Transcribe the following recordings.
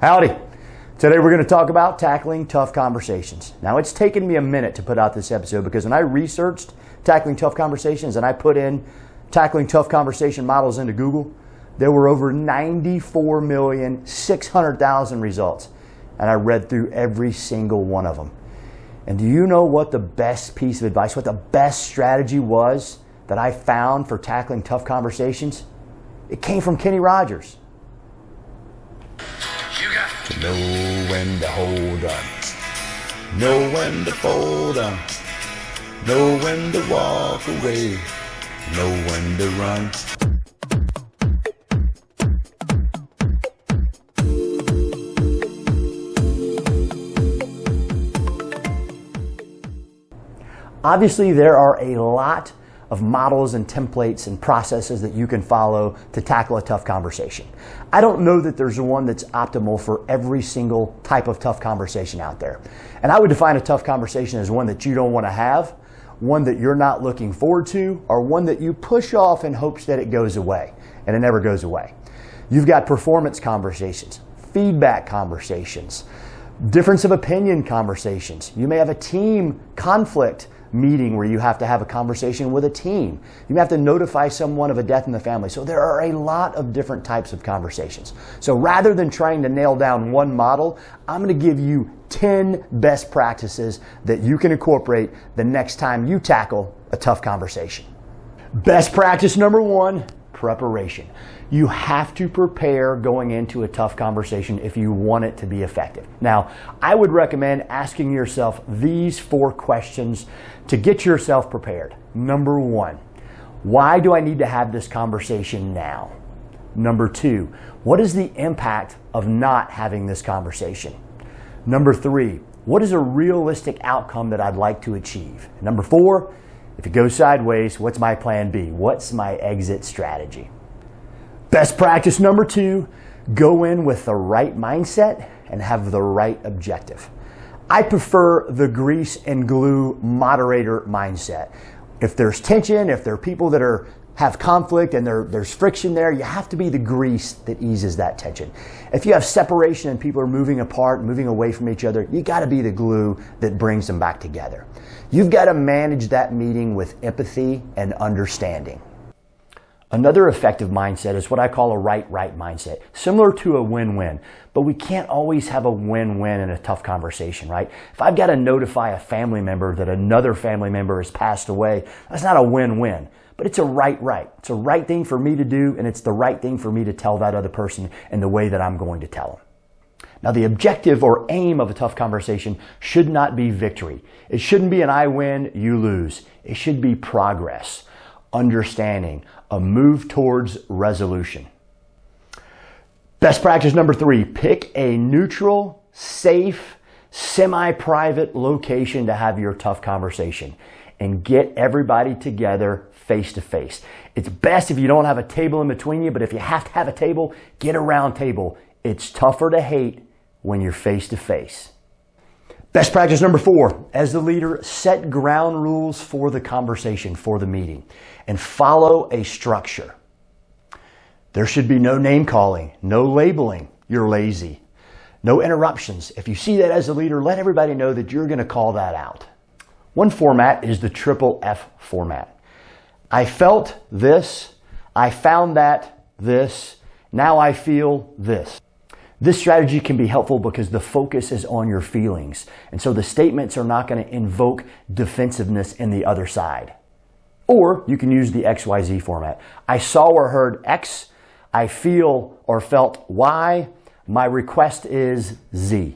Howdy. Today we're going to talk about tackling tough conversations. Now it's taken me a minute to put out this episode because when I researched tackling tough conversations and I put in tackling tough conversation models into Google, there were over 94,600,000 results. And I read through every single one of them. And do you know what the best piece of advice, what the best strategy was that I found for tackling tough conversations? It came from Kenny Rogers. You got To know when to hold up, know when to fold up, know when to walk away, know when to run. Obviously, there are a lot of models and templates and processes that you can follow to tackle a tough conversation. I don't know that there's one that's optimal for every single type of tough conversation out there. And I would define a tough conversation as one that you don't want to have, one that you're not looking forward to, or one that you push off in hopes that it goes away, and it never goes away. You've got performance conversations, feedback conversations, difference of opinion conversations. You may have a team conflict meeting where you have to have a conversation with a team. You may have to notify someone of a death in the family. So there are a lot of different types of conversations. So rather than trying to nail down one model, I'm going to give you 10 best practices that you can incorporate the next time you tackle a tough conversation. Best practice number 1, preparation. You have to prepare going into a tough conversation if you want it to be effective. Now, I would recommend asking yourself these 4 questions to get yourself prepared. Number 1, why do I need to have this conversation now? Number 2, what is the impact of not having this conversation? Number 3, what is a realistic outcome that I'd like to achieve? Number 4, if it goes sideways, what's my plan B? What's my exit strategy? Best practice number 2, go in with the right mindset and have the right objective. I prefer the grease and glue moderator mindset. If there's tension, if there are people that have conflict and there's friction there, you have to be the grease that eases that tension. If you have separation and people are moving apart, moving away from each other, you got to be the glue that brings them back together. You've got to manage that meeting with empathy and understanding. Another effective mindset is what I call a right mindset, similar to a win-win. But we can't always have a win-win in a tough conversation, right? If I've got to notify a family member that another family member has passed away, that's not a win-win. But it's a right. It's a right thing for me to do, and it's the right thing for me to tell that other person in the way that I'm going to tell them. Now, the objective or aim of a tough conversation should not be victory. It shouldn't be an I win, you lose. It should be progress, understanding, a move towards resolution. Best practice number 3, pick a neutral, safe, semi-private location to have your tough conversation and get everybody together face to face. It's best if you don't have a table in between you, but if you have to have a table, get a round table. It's tougher to hate when you're face to face. Best practice number 4, as the leader, set ground rules for the conversation, for the meeting, and follow a structure. There should be no name calling, no labeling, you're lazy, no interruptions. If you see that as a leader, let everybody know that you're going to call that out. One format is the triple F format. I felt this, I found that this, now I feel this. This strategy can be helpful because the focus is on your feelings. And so the statements are not going to invoke defensiveness in the other side. Or you can use the XYZ format. I saw or heard X. I feel or felt Y. My request is Z.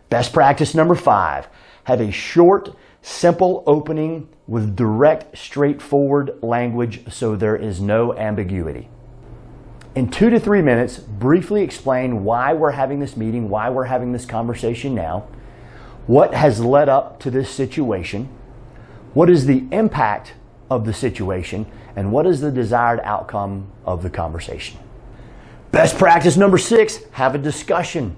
Best practice number 5. Have a short, simple opening with direct, straightforward language so there is no ambiguity. In 2 to 3 minutes, briefly explain why we're having this meeting, why we're having this conversation now, what has led up to this situation, what is the impact of the situation, and what is the desired outcome of the conversation. Best practice number 6, have a discussion.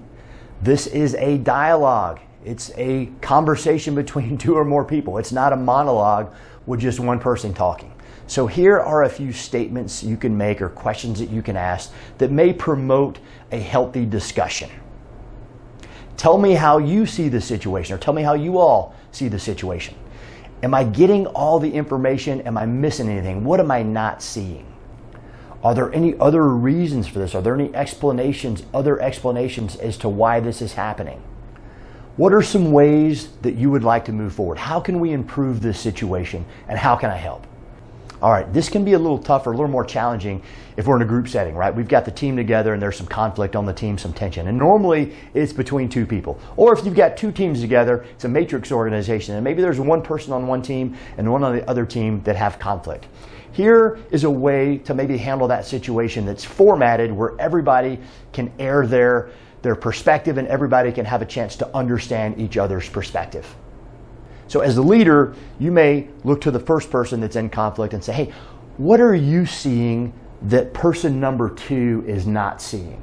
This is a dialogue. It's a conversation between 2 or more people. It's not a monologue with just one person talking. So here are a few statements you can make or questions that you can ask that may promote a healthy discussion. Tell me how you see the situation, or tell me how you all see the situation. Am I getting all the information? Am I missing anything? What am I not seeing? Are there any other reasons for this? Are there any other explanations as to why this is happening? What are some ways that you would like to move forward? How can we improve this situation, and how can I help? All right, this can be a little tougher, a little more challenging if we're in a group setting, right? We've got the team together and there's some conflict on the team, some tension. And normally it's between two people. Or if you've got two teams together, it's a matrix organization, and maybe there's one person on one team and one on the other team that have conflict. Here is a way to maybe handle that situation that's formatted where everybody can air their perspective and everybody can have a chance to understand each other's perspective. So as the leader, you may look to the first person that's in conflict and say, hey, what are you seeing that person number two is not seeing?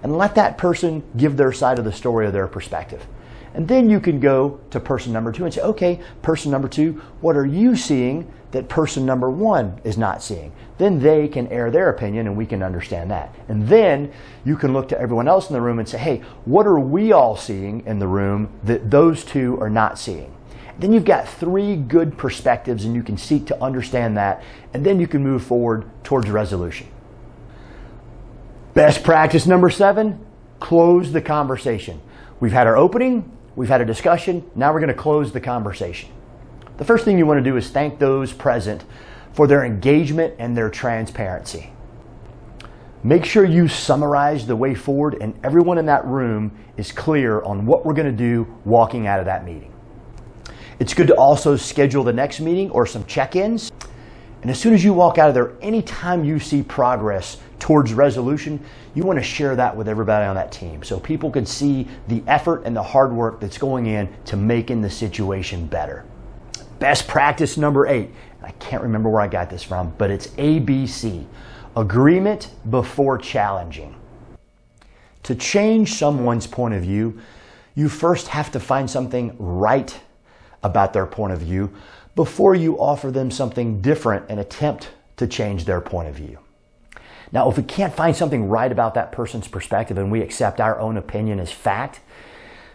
And let that person give their side of the story or their perspective. And then you can go to person number two and say, okay, person number two, what are you seeing that person number one is not seeing? Then they can air their opinion and we can understand that. And then you can look to everyone else in the room and say, hey, what are we all seeing in the room that those two are not seeing? Then you've got three good perspectives and you can seek to understand that, and then you can move forward towards resolution. Best practice number 7, close the conversation. We've had our opening, we've had a discussion, now we're going to close the conversation. The first thing you want to do is thank those present for their engagement and their transparency. Make sure you summarize the way forward and everyone in that room is clear on what we're going to do walking out of that meeting. It's good to also schedule the next meeting or some check-ins. And as soon as you walk out of there, anytime you see progress towards resolution, you want to share that with everybody on that team so people can see the effort and the hard work that's going in to making the situation better. Best practice number 8. I can't remember where I got this from, but it's ABC. Agreement before challenging. To change someone's point of view, you first have to find something right about their point of view before you offer them something different and attempt to change their point of view. Now, if we can't find something right about that person's perspective and we accept our own opinion as fact,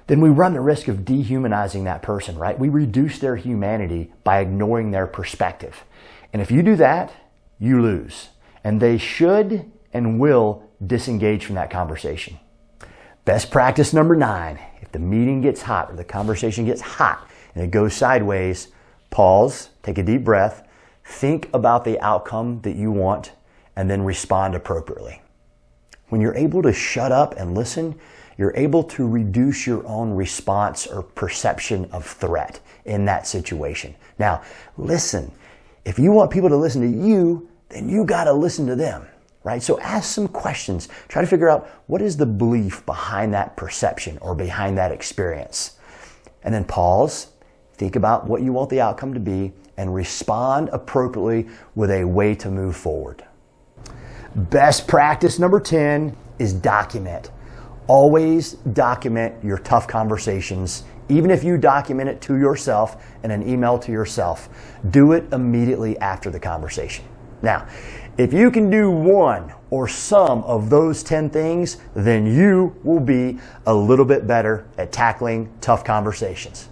then we run the risk of dehumanizing that person, right? We reduce their humanity by ignoring their perspective. And if you do that, you lose. And they should and will disengage from that conversation. Best practice number 9, if the meeting gets hot or the conversation gets hot and it goes sideways, pause, take a deep breath, think about the outcome that you want, and then respond appropriately. When you're able to shut up and listen, you're able to reduce your own response or perception of threat in that situation. Now, listen. If you want people to listen to you, then you got to listen to them, right? So ask some questions. Try to figure out what is the belief behind that perception or behind that experience. And then pause, think about what you want the outcome to be, and respond appropriately with a way to move forward. Best practice number 10 is document. Always document your tough conversations, even if you document it to yourself in an email to yourself. Do it immediately after the conversation. Now, if you can do one or some of those 10 things, then you will be a little bit better at tackling tough conversations.